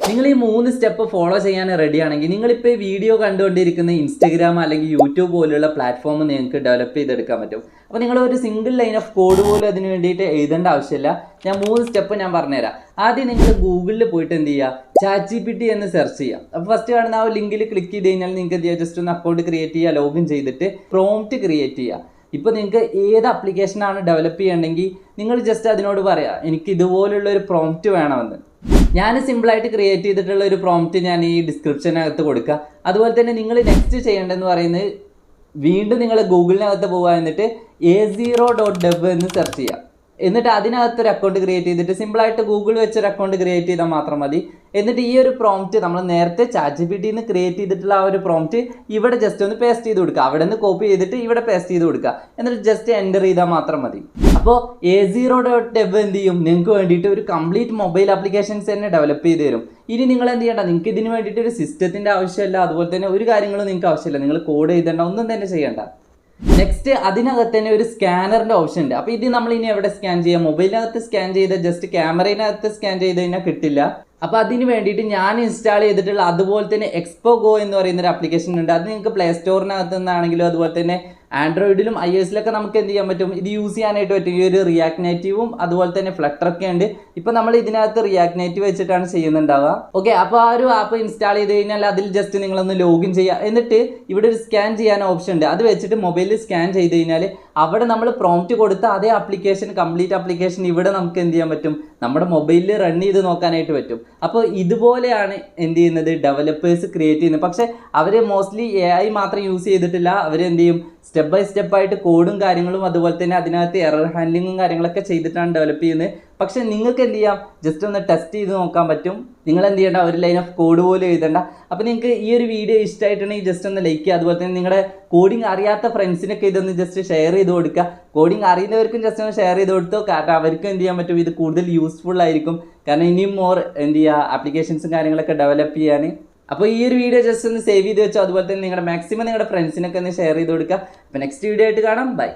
നിങ്ങൾ ഈ 3 step follow ചെയ്യാൻ റെഡി ആണെങ്കിൽ നിങ്ങളിപ്പോൾ ഈ വീഡിയോ കണ്ടുകൊണ്ടിരിക്കുന്ന ഇൻസ്റ്റഗ്രാം അല്ലെങ്കിൽ യൂട്യൂബ് പോലുള്ള പ്ലാറ്റ്ഫോം നിങ്ങൾക്ക് ഡെവലപ്പ് ചെയ്തെടുക്കാൻ പറ്റും. അപ്പോൾ നിങ്ങൾ ഒരു സിംഗിൾ ലൈൻ ഓഫ് കോഡ് പോലും അതിന് വേണ്ടിയിട്ട് എഴുതേണ്ട ആവശ്യമില്ല. ഞാൻ 3 സ്റ്റെപ്പ് ഞാൻ പറഞ്ഞുതരാം. ആദ്യം നിങ്ങൾ ഗൂഗിളിൽ പോയിട്ട് എന്ത് ചെയ്യുക, ChatGPT എന്ന് സെർച്ച് ചെയ്യുക. അപ്പോൾ ഫസ്റ്റ് കാണുന്ന ആ ലിങ്കിൽ ക്ലിക്ക് ചെയ്ത് കഴിഞ്ഞാൽ നിങ്ങൾക്ക് എന്ത് ചെയ്യുക, ജസ്റ്റ് ഒന്ന് അക്കൗണ്ട് ക്രിയേറ്റ് ചെയ്യുക, ലോഗിൻ ചെയ്തിട്ട് പ്രോംപ്റ്റ് ക്രിയേറ്റ് ചെയ്യുക. ഇപ്പോൾ നിങ്ങൾക്ക് ഏത് ആപ്ലിക്കേഷനാണ് ഡെവലപ്പ് ചെയ്യണമെങ്കിൽ നിങ്ങൾ ജസ്റ്റ് അതിനോട് പറയുക, എനിക്ക് ഇതുപോലുള്ള ഒരു പ്രോംപ്റ്റ് വേണമെന്ന്. ഞാൻ സിമ്പിളായിട്ട് ക്രിയേറ്റ് ചെയ്തിട്ടുള്ള ഒരു പ്രോംപ്റ്റ് ഞാൻ ഈ ഡിസ്ക്രിപ്ഷനകത്ത് കൊടുക്കുക. അതുപോലെ തന്നെ നിങ്ങൾ നെക്സ്റ്റ് ചെയ്യേണ്ടതെന്ന് പറയുന്നത് വീണ്ടും നിങ്ങൾ ഗൂഗിളിനകത്ത് പോവുക, എന്നിട്ട് a0.dev എന്ന് സെർച്ച് ചെയ്യുക. എന്നിട്ട് അതിനകത്തൊരു അക്കൗണ്ട് ക്രിയേറ്റ് ചെയ്തിട്ട് സിമ്പിളായിട്ട് ഗൂഗിൾ വെച്ചൊരു അക്കൗണ്ട് ക്രിയേറ്റ് ചെയ്താൽ മാത്രം മതി. എന്നിട്ട് ഈ ഒരു പ്രോംപ്റ്റ് നമ്മൾ നേരത്തെ ChatGPTന്ന് ക്രിയേറ്റ് ചെയ്തിട്ടുള്ള ആ ഒരു പ്രോംപ്റ്റ് ഇവിടെ ജസ്റ്റ് ഒന്ന് പേസ്റ്റ് ചെയ്ത് കൊടുക്കുക. അവിടെ നിന്ന് കോപ്പി ചെയ്തിട്ട് ഇവിടെ പേസ്റ്റ് ചെയ്ത് കൊടുക്കുക. എന്നിട്ട് ജസ്റ്റ് എൻ്റർ ചെയ്താൽ മാത്രം മതി. അപ്പോൾ a0.dev എന്ത് ചെയ്യും, നിങ്ങൾക്ക് വേണ്ടിയിട്ട് ഒരു കംപ്ലീറ്റ് മൊബൈൽ ആപ്ലിക്കേഷൻസ് തന്നെ ഡെവലപ്പ് ചെയ്ത് തരും. ഇനി നിങ്ങൾ എന്ത് ചെയ്യേണ്ട, നിങ്ങൾക്ക് ഇതിന് വേണ്ടിയിട്ട് ഒരു സിസ്റ്റത്തിൻ്റെ ആവശ്യമില്ല, അതുപോലെ തന്നെ ഒരു കാര്യങ്ങളും നിങ്ങൾക്ക് ആവശ്യമില്ല. നിങ്ങൾ കോഡ് എഴുതേണ്ട, ഒന്നും തന്നെ ചെയ്യേണ്ട. നെക്സ്റ്റ് അതിനകത്ത് തന്നെ ഒരു സ്കാനറിൻ്റെ ഓപ്ഷൻ ഉണ്ട്. അപ്പോൾ ഇത് നമ്മൾ ഇനി എവിടെ സ്കാൻ ചെയ്യാം, മൊബൈലിനകത്ത് സ്കാൻ ചെയ്ത് ജസ്റ്റ് ക്യാമറയിനകത്ത് സ്കാൻ ചെയ്ത് കഴിഞ്ഞാൽ കിട്ടില്ല. അപ്പോൾ അതിന് വേണ്ടിയിട്ട് ഞാൻ ഇൻസ്റ്റാൾ ചെയ്തിട്ടുള്ള അതുപോലെ തന്നെ എക്സ്പോ ഗോ എന്ന് പറയുന്ന ഒരു ആപ്ലിക്കേഷൻ ഉണ്ട്. അത് നിങ്ങൾക്ക് പ്ലേ സ്റ്റോറിനകത്ത് നിന്നാണെങ്കിലും അതുപോലെ തന്നെ ആൻഡ്രോയിഡിലും iOSലൊക്കെ നമുക്ക് എന്ത് ചെയ്യാൻ പറ്റും, ഇത് യൂസ് ചെയ്യാനായിട്ട് പറ്റും. ഈ ഒരു റിയാക്ട് നേറ്റീവും അതുപോലെ തന്നെ ഫ്ലട്ടറൊക്കെ ഉണ്ട്. ഇപ്പോൾ നമ്മൾ ഇതിനകത്ത് റിയാക്ട് നേറ്റീവ് വെച്ചിട്ടാണ് ചെയ്യുന്നുണ്ടാവുക. ഓക്കെ, അപ്പോൾ ആ ഒരു ആപ്പ് ഇൻസ്റ്റാൾ ചെയ്ത് കഴിഞ്ഞാൽ അതിൽ ജസ്റ്റ് നിങ്ങളൊന്ന് ലോഗിൻ ചെയ്യുക. എന്നിട്ട് ഇവിടെ ഒരു സ്കാൻ ചെയ്യാൻ ഓപ്ഷൻ ഉണ്ട്. അത് വെച്ചിട്ട് മൊബൈലിൽ സ്കാൻ ചെയ്ത് കഴിഞ്ഞാൽ അവിടെ നമ്മൾ പ്രോംപ്റ്റ് കൊടുത്ത അതേ ആപ്ലിക്കേഷൻ, കംപ്ലീറ്റ് ആപ്ലിക്കേഷൻ ഇവിടെ നമുക്ക് എന്ത് ചെയ്യാൻ പറ്റും, നമ്മുടെ മൊബൈലിൽ റൺ ചെയ്ത് നോക്കാനായിട്ട് പറ്റും. അപ്പോൾ ഇതുപോലെയാണ് എന്ത് ചെയ്യുന്നത്, ഡെവലപ്പേഴ്സ് ക്രിയേറ്റ് ചെയ്യുന്നത്. പക്ഷേ അവർ മോസ്റ്റ്ലി AI മാത്രം യൂസ് ചെയ്തിട്ടില്ല. അവർ എന്ത് ചെയ്യും, സ്റ്റെപ്പ് ബൈ സ്റ്റെപ്പായിട്ട് കോഡും കാര്യങ്ങളും അതുപോലെ തന്നെ അതിനകത്ത് എറർ ഹാൻഡ്ലിങ്ങും കാര്യങ്ങളൊക്കെ ചെയ്തിട്ടാണ് ഡെവലപ്പ് ചെയ്യുന്നത്. പക്ഷേ നിങ്ങൾക്ക് എന്ത് ചെയ്യാം, ജസ്റ്റ് ഒന്ന് ടെസ്റ്റ് ചെയ്ത് നോക്കാൻ പറ്റും. നിങ്ങൾ എന്ത് ചെയ്യേണ്ട, ഒരു ലൈൻ ഓഫ് കോഡ് പോലും എഴുതണ്ട. അപ്പോൾ നിങ്ങൾക്ക് ഈ ഒരു വീഡിയോ ഇഷ്ടമായിട്ടുണ്ടെങ്കിൽ ജസ്റ്റ് ഒന്ന് ലൈക്ക് ചെയ്യുക. അതുപോലെ തന്നെ നിങ്ങളുടെ കോഡിങ് അറിയാത്ത ഫ്രണ്ട്സിനൊക്കെ ഇതൊന്ന് ജസ്റ്റ് ഷെയർ ചെയ്ത് കൊടുക്കുക. കോഡിങ് അറിയുന്നവർക്കും ജസ്റ്റ് ഒന്ന് ഷെയർ ചെയ്ത് കൊടുത്തോ, കാരണം അവർക്കും എന്ത് ചെയ്യാൻ പറ്റും, ഇത് കൂടുതൽ യൂസ്ഫുൾ ആയിരിക്കും. കാരണം ഇനിയും മോർ എന്ത് ചെയ്യുക, ആപ്ലിക്കേഷൻസും കാര്യങ്ങളൊക്കെ ഡെവലപ്പ് ചെയ്യാൻ. അപ്പോൾ ഈ ഒരു വീഡിയോ ജസ്റ്റ് ഒന്ന് സേവ് ചെയ്ത് വെച്ചോ. അതുപോലെ തന്നെ നിങ്ങളുടെ മാക്സിമം നിങ്ങളുടെ ഫ്രണ്ട്സിനൊക്കെ ഒന്ന് ഷെയർ ചെയ്ത് കൊടുക്കുക. അപ്പോൾ നെക്സ്റ്റ് വീഡിയോ ആയിട്ട് കാണാം. ബൈ.